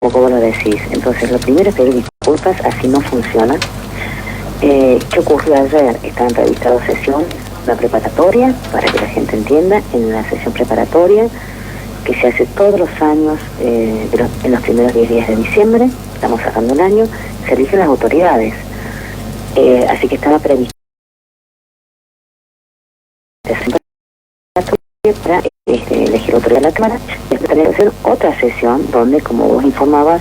como vos lo decís. Entonces, lo primero es pedir disculpas, así no funciona. ¿Qué ocurrió ayer? Estaban revistadas sesiones, una preparatoria, para que la gente entienda, en la sesión preparatoria, que se hace todos los años, en los primeros 10 días de diciembre, estamos sacando un año, se eligen las autoridades. Así que estaba previsto para elegir autoridad de la Cámara, y después tenía que hacer otra sesión donde, como vos informabas,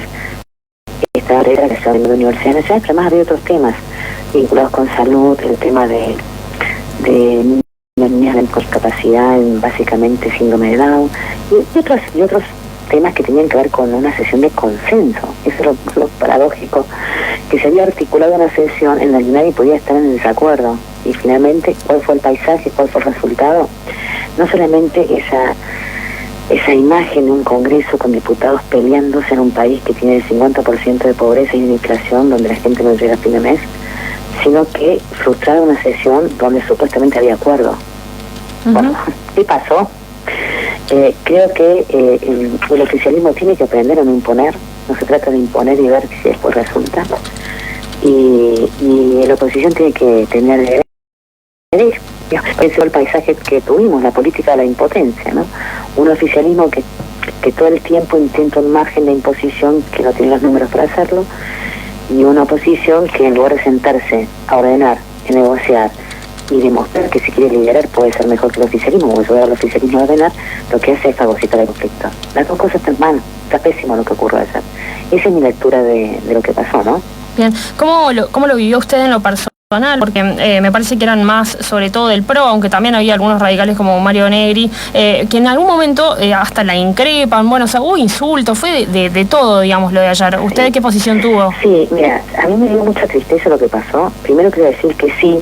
esta regla que se abre en la Universidad Nacional, pero además había otros temas vinculados con salud, el tema de niñas con discapacidad, básicamente síndrome de Down, y otros temas que tenían que ver con una sesión de consenso. Eso es lo paradójico, que se había articulado una sesión en la que nadie podía estar en desacuerdo, y finalmente, ¿cuál fue el paisaje? ¿Cuál fue el resultado? No solamente esa imagen de un congreso con diputados peleándose en un país que tiene el 50% de pobreza y de inflación, donde la gente no llega a fin de mes, sino que frustrada una sesión donde supuestamente había acuerdo. Bueno, ¿qué pasó? Creo que el oficialismo tiene que aprender a no imponer. No se trata de imponer y ver si después resulta. Y la oposición tiene que tener ese fue el paisaje que tuvimos, la política de la impotencia, ¿no? Un oficialismo que todo el tiempo intenta un margen de imposición que no tiene los números para hacerlo, y una oposición que, en lugar de sentarse a ordenar, a negociar y demostrar que si quiere liderar puede ser mejor que el oficialismo, o ayudar al oficialismo a ordenar, lo que hace es fagocitar el conflicto. Las dos cosas están mal, está pésimo lo que ocurrió ayer. Esa es mi lectura de lo que pasó, ¿no? Bien, ¿cómo lo vivió usted en lo personal? Porque me parece que eran más, sobre todo del PRO, aunque también había algunos radicales como Mario Negri, que en algún momento hasta la increpan, bueno, o sea, hubo insultos, fue de todo, digamos, lo de ayer. ¿Usted Sí. qué posición tuvo? Sí, mira, a mí me dio mucha tristeza lo que pasó. Primero quiero decir que sí,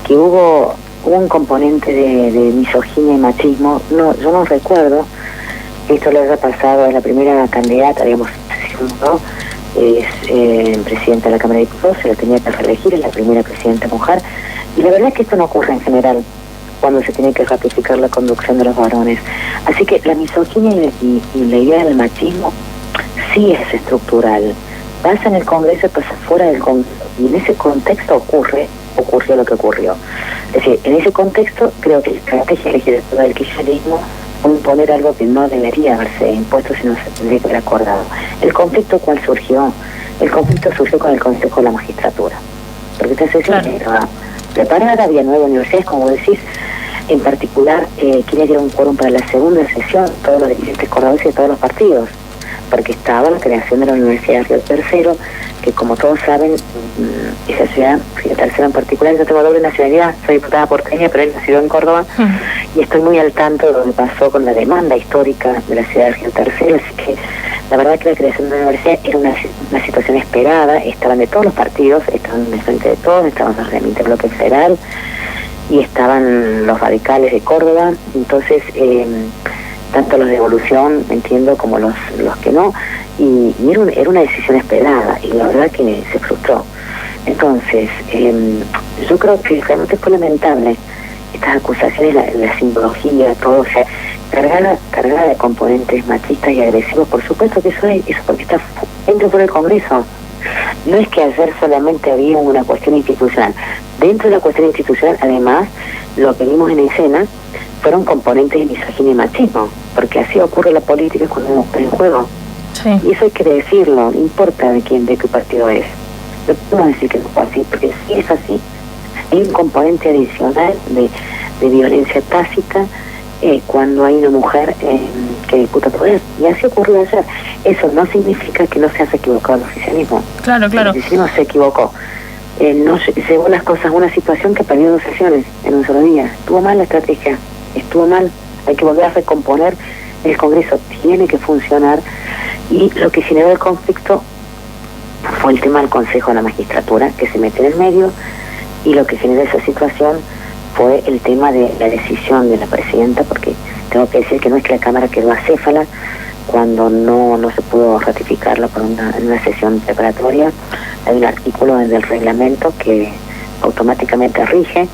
que hubo un componente de misoginia y machismo. No, yo no recuerdo que esto le haya pasado a la primera candidata, digamos, ¿no? Es presidenta de la Cámara de Diputados, se la tenía que reelegir, es la primera presidenta mujer, y la verdad es que esto no ocurre en general cuando se tiene que ratificar la conducción de los varones. Así que la misoginia y la idea del machismo sí es estructural, pasa en el Congreso y pasa fuera del Congreso, y en ese contexto ocurrió lo que ocurrió. Es decir, en ese contexto creo que la estrategia legislativa del kirchnerismo fue imponer algo que no debería haberse impuesto, sino se tendría que haber acordado. ¿El conflicto cuál surgió? El conflicto surgió con el Consejo de la Magistratura, porque esta sesión estaba preparada, había 9 universidades, como decís, en particular quería que era un quórum para la segunda sesión, todos los dirigentes cordobeses de todos los partidos, porque estaba la creación de la Universidad de Río Tercero, que, como todos saben, esa ciudad, Río Tercero en particular, yo tengo doble nacionalidad, soy diputada porteña, pero he nacido en Córdoba, y estoy muy al tanto de lo que pasó con la demanda histórica de la ciudad de Río Tercero, así que la verdad que la creación de la universidad era una situación esperada, estaban de todos los partidos, estaban de frente de todos, estaban los del Interbloque Federal, y estaban los radicales de Córdoba, entonces tanto los de Evolución, entiendo, como los que no, y era una decisión esperada, y la verdad que se frustró. Entonces, yo creo que realmente fue lamentable estas acusaciones, la simbología, todo, o sea, cargada de componentes machistas y agresivos. Por supuesto que eso porque está dentro del Congreso. No es que ayer solamente había una cuestión institucional. Dentro de la cuestión institucional, además, lo que vimos en escena fueron componentes de misoginia y machismo, porque así ocurre la política cuando uno está en juego. Sí. Y eso hay que decirlo, no importa de qué partido es. No podemos decir que no fue así, porque sí es así. Hay un componente adicional de violencia tácita cuando hay una mujer que disputa poder. Y así ocurrió ayer. Eso no significa que no se haya equivocado el oficialismo. Claro. El oficialismo se equivocó. No llevó las cosas a una situación que perdió 2 sesiones en un solo día. Estuvo mal la estrategia, estuvo mal. Hay que volver a recomponer. El Congreso tiene que funcionar. Y lo que generó el conflicto fue el tema del Consejo de la Magistratura, que se mete en el medio, y lo que generó esa situación fue el tema de la decisión de la presidenta, porque tengo que decir que no es que la Cámara quedó acéfala cuando no se pudo ratificarlo por una sesión preparatoria. Hay un artículo del reglamento que automáticamente rige,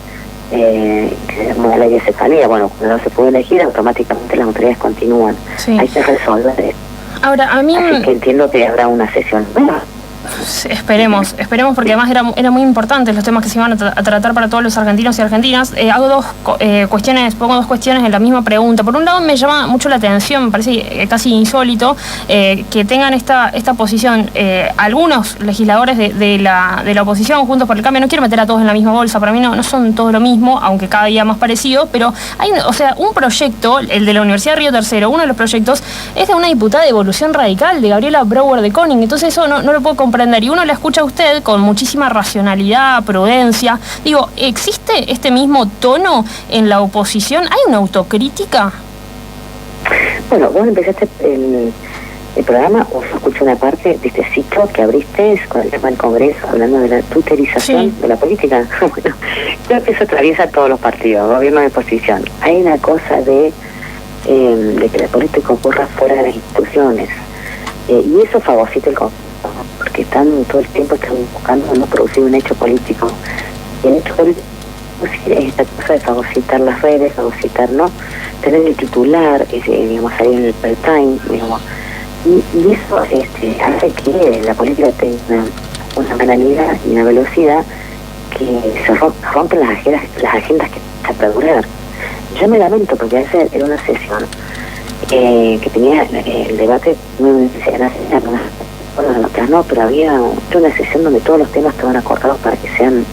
como la ley de cefalía. Bueno, cuando no se pudo elegir, automáticamente las autoridades continúan. Sí. Hay que resolver eso. Ahora, a mí... Así que entiendo que habrá una sesión nueva. Esperemos porque además era muy importante los temas que se iban a tratar para todos los argentinos y argentinas. Hago pongo dos cuestiones en la misma pregunta. Por un lado, me llama mucho la atención, me parece casi insólito que tengan esta posición algunos legisladores de la oposición, Juntos por el Cambio. No quiero meter a todos en la misma bolsa, para mí no son todos lo mismo, aunque cada día más parecido, pero hay, un proyecto, el de la Universidad de Río Tercero, uno de los proyectos es de una diputada de Evolución Radical, de Gabriela Brouwer de Koning. Entonces eso no lo puedo comprender. Y uno la escucha a usted con muchísima racionalidad, prudencia. Digo, ¿existe este mismo tono en la oposición? ¿Hay una autocrítica? Bueno, vos empezaste el programa, os escuché una parte de este ciclo que abriste con el tema del Congreso, hablando de la tuterización de la política. Bueno, creo que eso atraviesa todos los partidos, gobierno de oposición. Hay una cosa de que la política ocurra fuera de las instituciones. Y eso fagocita el conflicto, porque todo el tiempo están buscando no producir un hecho político. Y el hecho político es esta cosa de fagocitar las redes, fagocitar, ¿no? Tener el titular, digamos, ahí en el prime time, digamos. Y eso hace que la política tenga una banalidad y una velocidad que se rompen las agendas que trata de durar. Yo me lamento porque ayer era una sesión que tenía el debate, no pero había una sesión donde todos los temas estaban acordados para que sean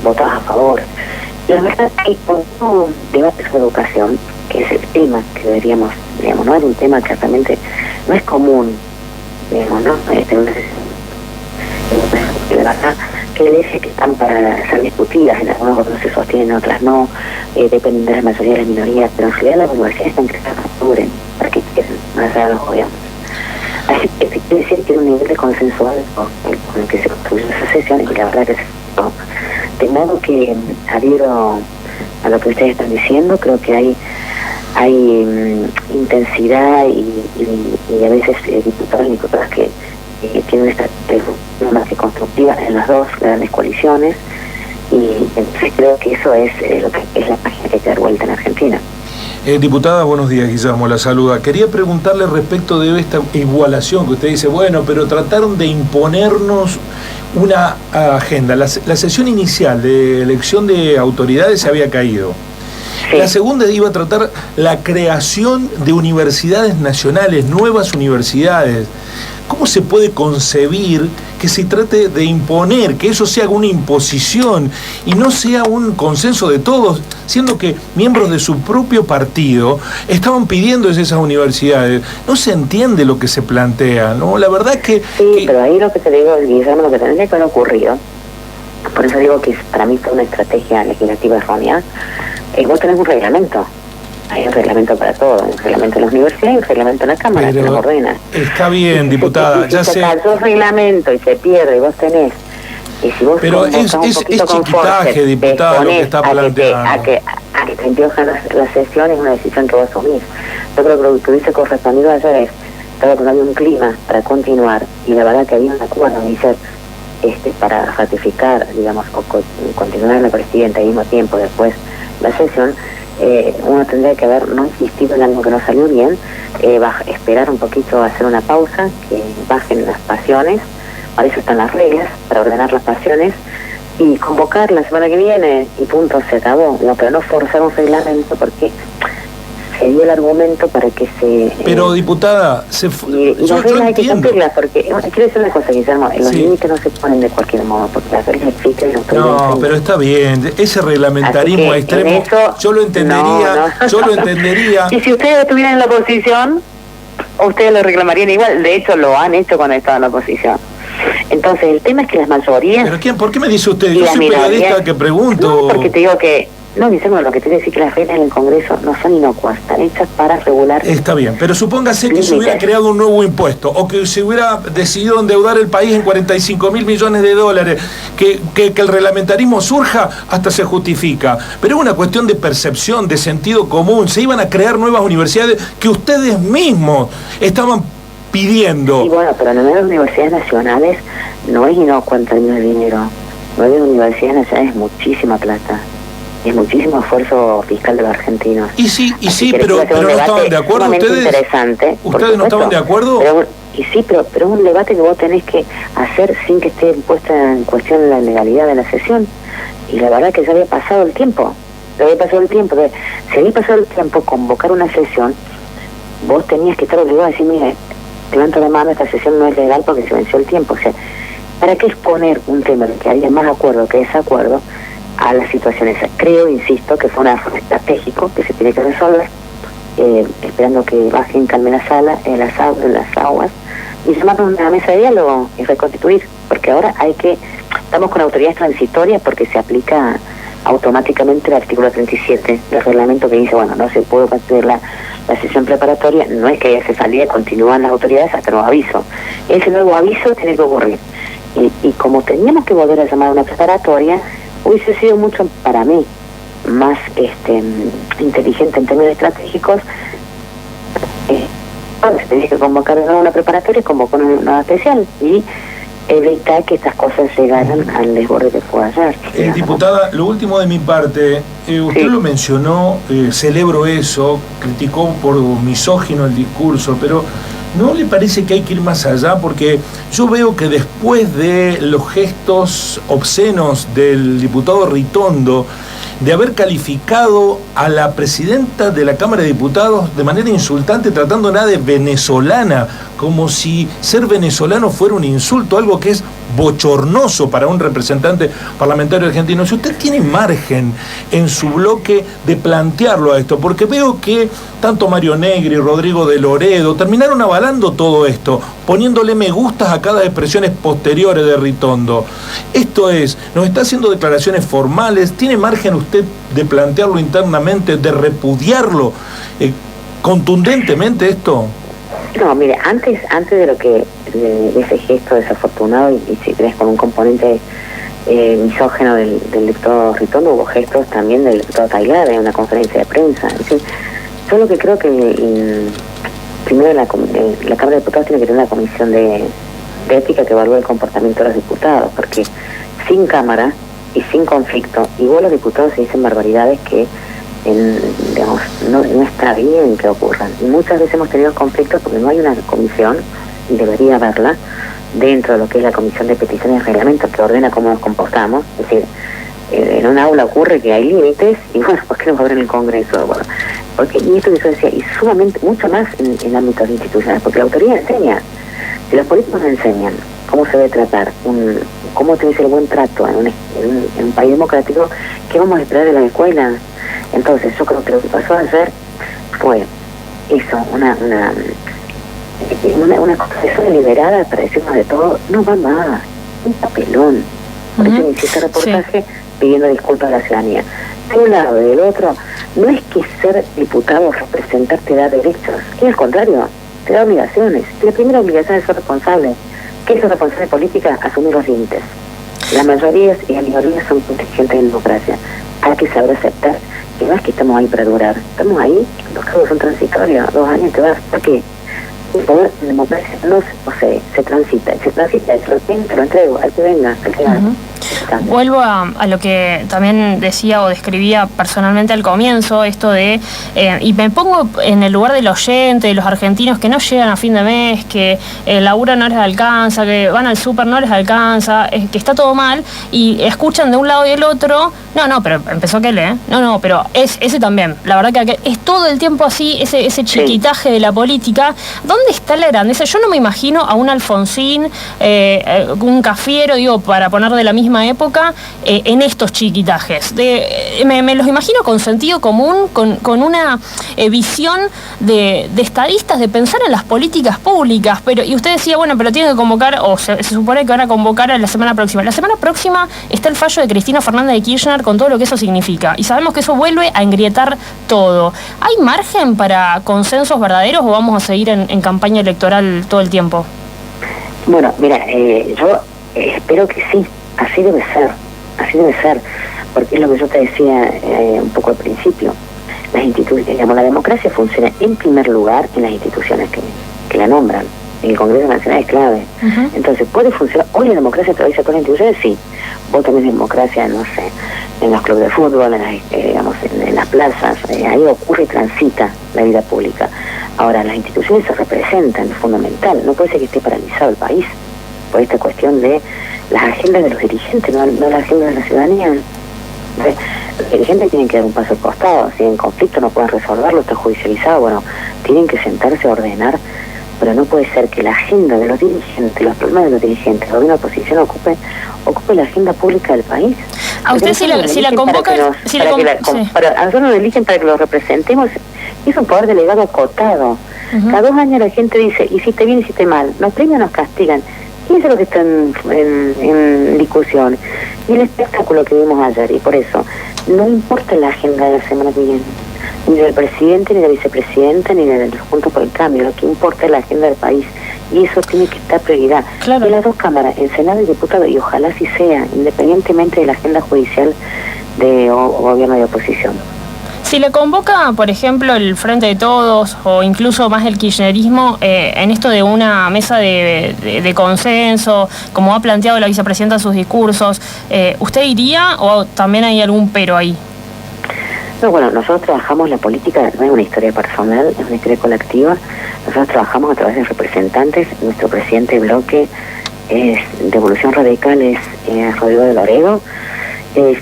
votados a favor. La verdad es que un debate sobre educación, que es el tema que deberíamos, digamos, no es un tema que realmente no es común, digamos, ¿no? De verdad que leyes que están para ser discutidas, en algunos otros se sostienen, en otras no, dependen de la mayoría de las minorías, pero en realidad las universidades están creadas para que quieren, más allá de los gobiernos. Así que quiere decir que hay un nivel de consenso alto con el que se construyó esa sesión y la verdad que se hizo. De modo que, adhiero a lo que ustedes están diciendo, creo que hay intensidad y a veces diputados y diputadas que tienen esta más que constructiva en las dos grandes coaliciones, y entonces creo que eso es lo que es la página que hay que dar vuelta en Argentina. Diputada, buenos días, Guillermo, la saluda. Quería preguntarle respecto de esta igualación que usted dice, bueno, pero trataron de imponernos una agenda. La sesión inicial de elección de autoridades se había caído. Sí. La segunda iba a tratar la creación de universidades nacionales, nuevas universidades. ¿Cómo se puede concebir que se trate de imponer, que eso sea una imposición y no sea un consenso de todos, siendo que miembros de su propio partido estaban pidiendo esas universidades? No se entiende lo que se plantea, ¿no? La verdad es que... Sí, pero ahí lo que te digo, Guillermo, lo que tendría que haber ocurrido, por eso digo que para mí fue una estrategia legislativa errónea. Vos tenés un reglamento. Hay un reglamento para todo, un reglamento en la universidad y un reglamento en la Cámara que nos ordena. Está bien, diputada, ya sé. Si se cayó el reglamento y se pierde y vos tenés... Y si vos pero es chiquitaje, diputada, lo que está planteando. A que te empiojan las sesiones es una decisión que vos asumís. Yo creo que lo que hubiese correspondido ayer es, claro que no había un clima para continuar, y la verdad que había un acuerdo, dice, para ratificar, digamos, o continuar en la presidenta al mismo tiempo después la sesión. Uno tendría que haber no insistido en algo que no salió bien, esperar un poquito, hacer una pausa, que bajen las pasiones, para eso están las reglas, para ordenar las pasiones, y convocar la semana que viene, y punto, se acabó. No, pero no forzar un reglamento, porque se dio el argumento para que se... Pero, diputada, y las reglas hay que cumplirlas, porque quiero decir una cosa, Guillermo, los límites no se ponen de cualquier modo, porque las reglas existen. No, pero está bien, ese reglamentarismo extremo, yo lo entendería, yo lo entendería. Y si ustedes estuvieran en la oposición, ustedes lo reclamarían igual, de hecho lo han hecho cuando estaban en la oposición. Entonces, el tema es que las mayorías... ¿Pero por qué me dice usted? Yo soy periodista que pregunto. No, porque te digo que... No, Guillermo, lo que te decir que las reglas en el Congreso no son inocuas, están hechas para regular... Está bien, pero supóngase que se hubiera creado un nuevo impuesto, o que se hubiera decidido endeudar el país en $45.000 millones, que el reglamentarismo surja, hasta se justifica. Pero es una cuestión de percepción, de sentido común. Se iban a crear nuevas universidades que ustedes mismos estaban pidiendo. Sí, bueno, pero en las universidades nacionales no es inocuo en términos de dinero. 9 universidades nacionales es muchísima plata. es muchísimo esfuerzo fiscal de los argentinos. Y sí, pero no estaban de acuerdo ustedes. Interesante. ¿Ustedes no estaban de acuerdo? Pero es un debate que vos tenés que hacer sin que esté puesta en cuestión la legalidad de la sesión. Y la verdad que ya había pasado el tiempo. Si había pasado el tiempo, convocar una sesión, vos tenías que estar obligado a decir, mire, levanto la mano, esta sesión no es legal porque se venció el tiempo. O sea, ¿para qué exponer un tema que haya más acuerdo que desacuerdo a las situaciones? Creo, insisto, que fue un error estratégico que se tiene que resolver, esperando que bajen, calmen las aguas, y llamar a una mesa de diálogo y reconstituir, porque ahora estamos con autoridades transitorias porque se aplica automáticamente el artículo 37 del reglamento que dice, bueno, no se puede hacer la sesión preparatoria, no es que ya se salía, continúan las autoridades hasta nuevo aviso. Ese nuevo aviso tiene que ocurrir. Y como teníamos que volver a llamar a una preparatoria, hubiese sido mucho, para mí, más inteligente en términos estratégicos. Se tenía que convocar a una preparatoria, convocó una especial y evitar que estas cosas llegaran al desborde que fue ayer. Diputada, lo último de mi parte, usted lo mencionó, celebro eso, criticó por misógino el discurso, pero ¿no le parece que hay que ir más allá? Porque yo veo que después de los gestos obscenos del diputado Ritondo, de haber calificado a la presidenta de la Cámara de Diputados de manera insultante, tratándola de venezolana, como si ser venezolano fuera un insulto, algo que es bochornoso para un representante parlamentario argentino. Si usted tiene margen en su bloque de plantearlo a esto, porque veo que tanto Mario Negri, Rodrigo de Loredo, terminaron avalando todo esto, poniéndole me gustas a cada expresiones posteriores de Ritondo. Esto es, nos está haciendo declaraciones formales, ¿tiene margen usted de plantearlo internamente, de repudiarlo contundentemente esto? No, mire, antes de ese gesto desafortunado y si crees con un componente misógeno del diputado Ritondo, hubo gestos también del diputado Tailade en una conferencia de prensa. Es decir, yo lo que creo que primero la Cámara de Diputados tiene que tener una comisión de ética que evalúe el comportamiento de los diputados, porque sin Cámara y sin conflicto, igual los diputados se dicen barbaridades que no está bien que ocurran. Y muchas veces hemos tenido conflictos porque no hay una comisión, y debería haberla, dentro de lo que es la Comisión de Peticiones y Reglamentos, que ordena cómo nos comportamos. Es decir, en un aula ocurre que hay límites, y bueno, ¿por qué no va a haber en el Congreso? Bueno, y esto que yo decía, y sumamente, mucho más en ámbitos institucionales, porque la autoridad enseña. Si los políticos no enseñan cómo se debe tratar, cómo debe ser el buen trato en un país democrático, ¿qué vamos a esperar de las escuelas? Entonces yo creo que lo que pasó ayer fue eso, una cosa deliberada para decirnos de todo, no va más, un papelón. Por eso inicié este reportaje pidiendo disculpas a la ciudadanía. De un lado y del otro, no es que ser diputado o representar te da derechos, que al contrario, te da obligaciones. Y la primera obligación es ser responsable. ¿Qué es ser responsable política? Asumir los límites. Las mayorías y las minorías son contingentes en democracia. Hay que saber aceptar que no es que estamos ahí para durar. Estamos ahí, los cargos son transitorios, 2 años te vas. ¿Por qué? El poder en democracia no se posee, se transita, te lo entrego, al que venga, al que haga. Vuelvo a lo que también decía o describía personalmente al comienzo, esto de, y me pongo en el lugar del oyente, de los argentinos que no llegan a fin de mes, que el laburo no les alcanza, que van al súper no les alcanza, que está todo mal, y escuchan de un lado y del otro, no, pero empezó aquel, no, pero ese también, la verdad que es todo el tiempo así, ese chiquitaje de la política. ¿Dónde está la grandeza? Yo no me imagino a un Alfonsín, un Cafiero, digo, para poner de la misma época, en estos chiquitajes. Me los imagino con sentido común, con una visión de estadistas, de pensar en las políticas públicas. Y usted decía, bueno, pero tiene que convocar, o se supone que van a convocar a la semana próxima. La semana próxima está el fallo de Cristina Fernández de Kirchner con todo lo que eso significa. Y sabemos que eso vuelve a engrietar todo. ¿Hay margen para consensos verdaderos o vamos a seguir en campaña electoral todo el tiempo? Bueno, mira, yo espero que sí. Así debe ser, porque es lo que yo te decía un poco al principio. Las instituciones, digamos, la democracia funciona en primer lugar en las instituciones que la nombran. El Congreso Nacional es clave. Entonces, ¿puede funcionar? ¿Hoy la democracia atraviesa todas las instituciones? Sí. vos tenés democracia, no sé, en los clubes de fútbol, digamos, en las plazas, ahí ocurre y transita la vida pública. Ahora, las instituciones se representan, es fundamental, no puede ser que esté paralizado el país por esta cuestión de las agendas de los dirigentes, no las agendas de la ciudadanía. Los dirigentes tienen que dar un paso al costado, si en conflicto no pueden resolverlo, está judicializado, bueno, tienen que sentarse a ordenar, pero no puede ser que la agenda de los dirigentes, los problemas de los dirigentes, el gobierno de oposición ocupe la agenda pública del país. A usted si la convoca... A nosotros nos eligen para que los representemos, es un poder delegado acotado. Cada 2 años la gente dice, hiciste bien, hiciste mal, nos premian, nos castigan. Y eso es lo que está en discusión. Y el espectáculo que vimos ayer, y por eso, no importa la agenda de la semana que viene, ni del presidente, ni de la vicepresidenta, ni del Juntos por el Cambio, lo que importa es la agenda del país. Y eso tiene que estar prioridad. Claro. En las 2 cámaras, en Senado y Diputado, y ojalá así sea, independientemente de la agenda judicial de gobierno de oposición. Si le convoca, por ejemplo, el Frente de Todos o incluso más el kirchnerismo en esto de una mesa de consenso, como ha planteado la vicepresidenta en sus discursos, ¿usted iría o también hay algún pero ahí? No, bueno, nosotros trabajamos la política, no es una historia personal, es una historia colectiva. Nosotros trabajamos a través de representantes. Nuestro presidente de bloque es de Evolución Radical, es Rodrigo de Loredo.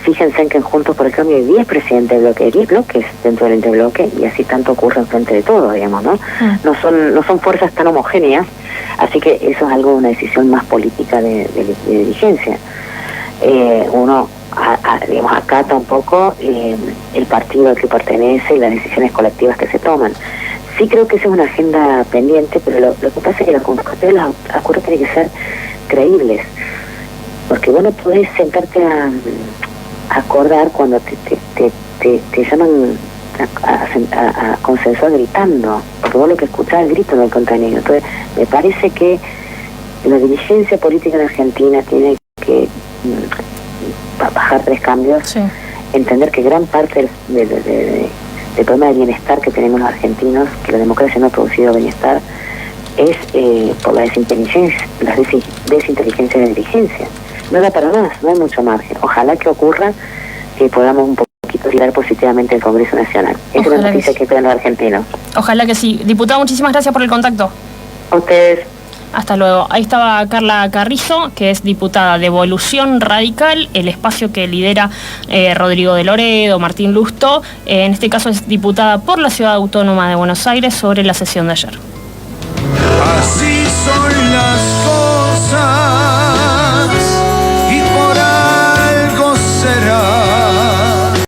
Fíjense en que en Juntos por el Cambio hay 10 presidentes de bloque, 10 bloques dentro del interbloque, y así tanto ocurre en frente de todo, digamos, ¿no? No son fuerzas tan homogéneas, así que eso es algo, una decisión más política de dirigencia. Uno, digamos, acata un poco el partido al que pertenece y las decisiones colectivas que se toman. Sí creo que esa es una agenda pendiente, pero lo que pasa es que la convocatoria de los acuerdos tiene que ser creíbles. Porque vos no podés sentarte a acordar cuando te llaman a consensuar gritando, porque vos lo que escuchás es el grito del contenido. Entonces, me parece que la dirigencia política en Argentina tiene que bajar 3 cambios, sí. Entender que gran parte del problema de bienestar que tenemos los argentinos, que la democracia no ha producido bienestar, es por la desinteligencia de la dirigencia. No da para más, no hay mucho margen. Ojalá que ocurra que podamos un poquito girar positivamente el Congreso Nacional. Esa es la noticia que esperan los argentinos. Ojalá que sí. Diputado, muchísimas gracias por el contacto. A ustedes. Hasta luego. Ahí estaba Carla Carrizo, que es diputada de Evolución Radical, el espacio que lidera Rodrigo de Loredo, Martín Lustó. En este caso es diputada por la Ciudad Autónoma de Buenos Aires sobre la sesión de ayer. Así son las